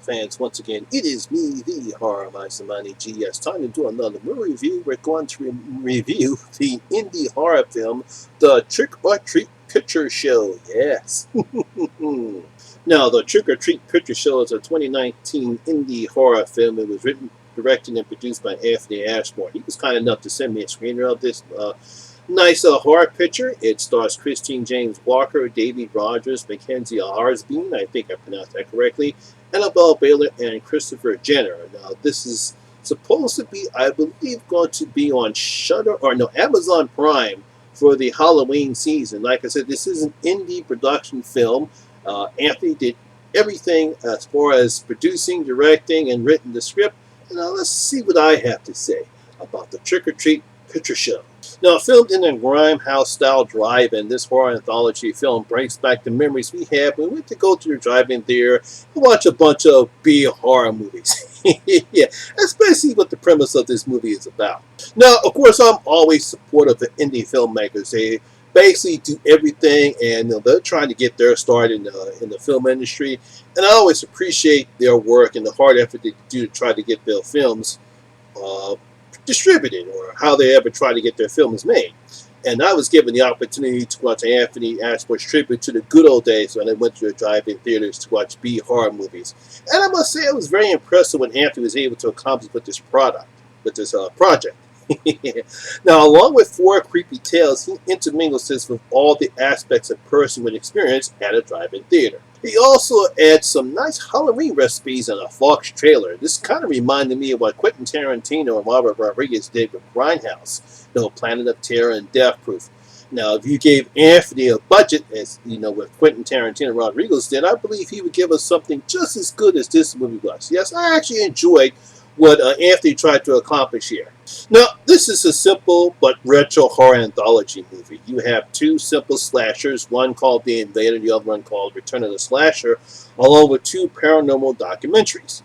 fans, once again, it is me, the Horror Miser Monty G. It's time to do another movie review. We're going to review the indie horror film, The Trick or Treat Picture Show. Yes. Now, The Trick or Treat Picture Show is a 2019 indie horror film. It was written, directed, and produced by Anthony Ashmore. He was kind enough to send me a screener of this nice horror picture. It stars Christine James Walker, Davy Rogers, Mackenzie Arsbean, I think I pronounced that correctly, Annabelle Baylor, and Christopher Jenner. Now, this is supposed to be, I believe, going to be on Amazon Prime for the Halloween season. Like I said, this is an indie production film. Anthony did everything as far as producing, directing, and written the script. Now, let's see what I have to say about the Trick or Treat Picture Show. Now, filmed in a Grindhouse-style drive-in, this horror anthology film brings back the memories we had when we went to go to the drive-in theater and watch a bunch of B horror movies. Yeah, especially what the premise of this movie is about. Now, of course, I'm always supportive of indie filmmakers. They basically do everything, and they're trying to get their start in the film industry. And I always appreciate their work and the hard effort they do to try to get their films distributed, or how they ever try to get their films made. And I was given the opportunity to watch Anthony Ashmore's tribute to the good old days when I went to the drive-in theaters to watch B horror movies. And I must say I was very impressed with what Anthony was able to accomplish with this project. Now, along with 4 creepy tales, he intermingles this with all the aspects a person would experience at a drive-in theater. He also adds some nice Halloween recipes in a Fox trailer. This kind of reminded me of what Quentin Tarantino and Robert Rodriguez did with Grindhouse, Planet of Terror and Death Proof. Now, if you gave Anthony a budget, as with Quentin Tarantino and Rodriguez did, I believe he would give us something just as good as this movie was. Yes, I actually enjoyed what Anthony tried to accomplish here. Now, this is a simple but retro horror anthology movie. You have 2 simple slashers, one called The Invader, the other one called Return of the Slasher, along with 2 paranormal documentaries.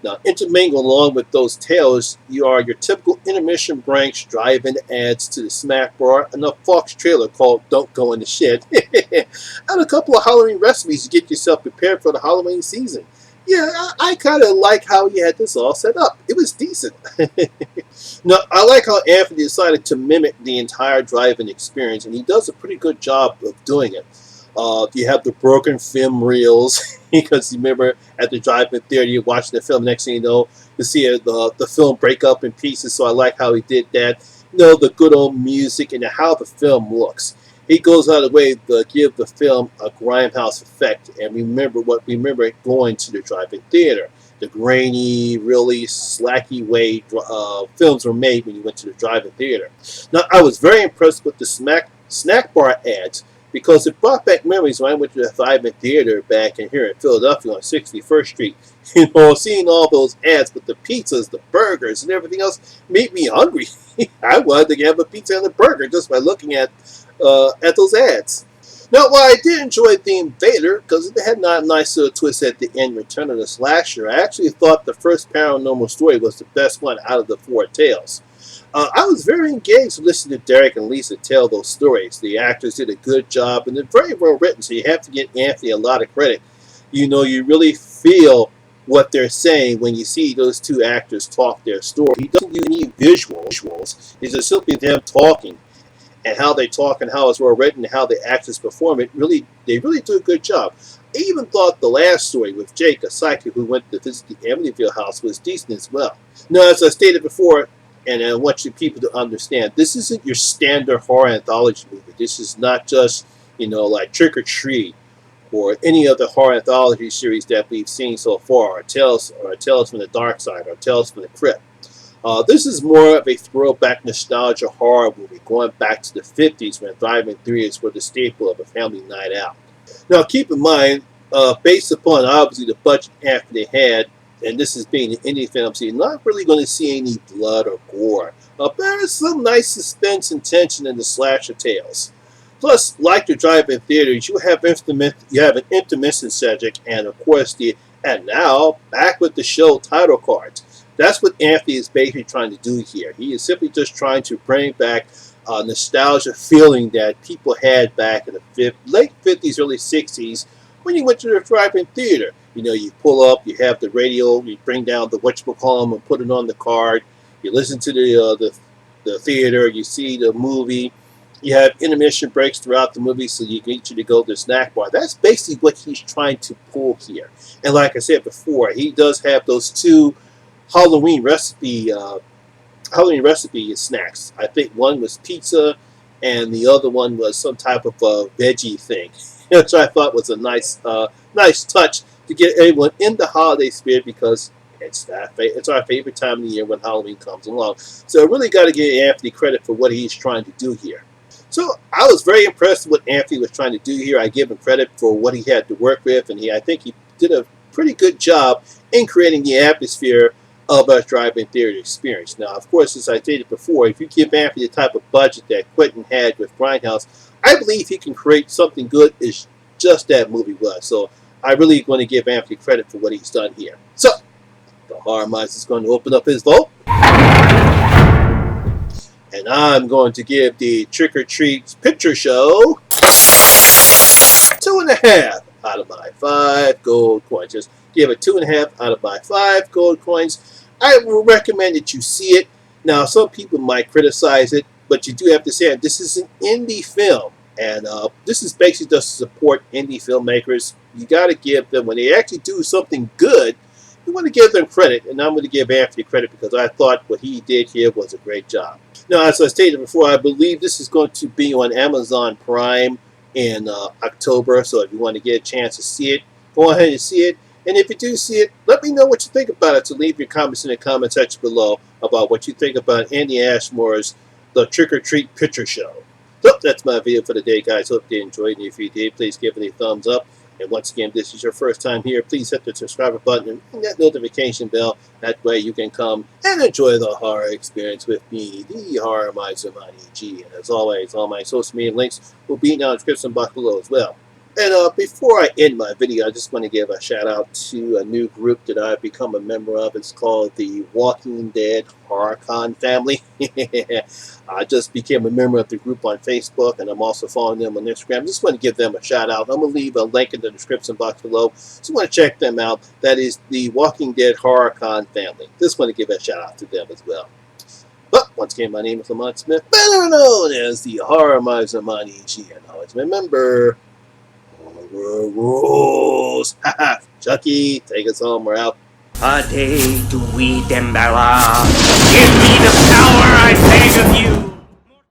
Now, intermingled along with those tales, you are your typical intermission breaks, drive-in ads to the snack bar, and a Fox trailer called Don't Go in the Shed, and a couple of Halloween recipes to get yourself prepared for the Halloween season. Yeah, I kind of like how he had this all set up. It was decent. Now, I like how Anthony decided to mimic the entire drive-in experience, and he does a pretty good job of doing it. You have the broken film reels, because you remember at the drive-in theater, you're watching the film, next thing you know, you see the film break up in pieces, so I like how he did that. The good old music and how the film looks. He goes out of the way to give the film a Grindhouse effect, and remember going to the drive-in theater. The grainy, really slacky way films were made when you went to the drive-in theater. Now, I was very impressed with the snack bar ads, because it brought back memories when I went to the drive-in theater back in here in Philadelphia on 61st Street. Seeing all those ads with the pizzas, the burgers, and everything else made me hungry. I wanted to have a pizza and a burger just by looking at those ads. Now, while I did enjoy The Invader, because it had a nice little twist at the end, Return of the Slasher, I actually thought the first paranormal story was the best one out of the 4 tales. I was very engaged listening to Derek and Lisa tell those stories. The actors did a good job, and they're very well written, so you have to give Anthony a lot of credit. You really feel what they're saying when you see those 2 actors talk their story. He doesn't use any visuals. It's just simply them talking. And how they talk and how it's well written and how the actors perform it, they really do a good job. I even thought the last story with Jake, a psychic who went to visit the Amityville house, was decent as well. Now, as I stated before, and I want you people to understand, this isn't your standard horror anthology movie. This is not just, like Trick or Treat or any other horror anthology series that we've seen so far, or Tales from the Dark Side, or Tales from the Crypt. This is more of a throwback nostalgia horror movie, going back to the 50s when drive-in theaters were the staple of a family night out. Now, keep in mind, based upon obviously the budget Anthony had, and this is being an indie film, so you're not really going to see any blood or gore. But there is some nice suspense and tension in the slasher tales. Plus, like the drive-in theaters, you have an intermission subject, and of course and now back with the show title cards. That's what Anthony is basically trying to do here. He is simply just trying to bring back a nostalgia feeling that people had back in the late 50s, early 60s when you went to the drive-in theater. You know, you pull up, you have the radio, you bring down the whatchamacallit and put it on the card. You listen to the theater, you see the movie. You have intermission breaks throughout the movie so you can eat you to go to the snack bar. That's basically what he's trying to pull here. And like I said before, he does have those two Halloween recipe snacks. I think one was pizza, and the other one was some type of veggie thing, which I thought was a nice touch to get everyone in the holiday spirit because it's our favorite time of the year when Halloween comes along. So I really got to give Anthony credit for what he's trying to do here. So I was very impressed with what Anthony was trying to do here. I give him credit for what he had to work with, and I think he did a pretty good job in creating the atmosphere of a drive-in theater experience. Now, of course, as I stated before, if you give Anthony the type of budget that Quentin had with Grindhouse, I believe he can create something good as just that movie was. So I really want to give Anthony credit for what he's done here. So the Horror Miser is going to open up his vote. And I'm going to give the Trick or Treat Picture Show 2.5 out of my 5 gold coins. Just give it 2.5 out of my 5 gold coins. I will recommend that you see it. Now, some people might criticize it, but you do have to say this is an indie film. And this is basically just to support indie filmmakers. You got to give them, when they actually do something good, you want to give them credit. And I'm going to give Anthony credit because I thought what he did here was a great job. Now, as I stated before, I believe this is going to be on Amazon Prime in October. So if you want to get a chance to see it, go ahead and see it. And if you do see it, let me know what you think about it. So leave your comments in the comment section below about what you think about Anthony Ashmore's The Trick or Treat Picture Show. So that's my video for the day, guys. Hope you enjoyed it. If you did, please give it a thumbs up. And once again, if this is your first time here, please hit the subscribe button and that notification bell. That way you can come and enjoy the horror experience with me, the Horror Miser Monty G. And as always, all my social media links will be in the description box below as well. And before I end my video, I just want to give a shout out to a new group that I've become a member of. It's called the Walking Dead Horror Con family. I just became a member of the group on Facebook, and I'm also following them on Instagram. I just want to give them a shout out. I'm going to leave a link in the description box below. So you want to check them out. That is the Walking Dead Horror Con family. Just want to give a shout out to them as well. But once again, my name is Lamont Smith, better known as the Horror Miser Monty G. And always remember, horror rules. Chucky, take us home. We're out. A day to eat and give me the power.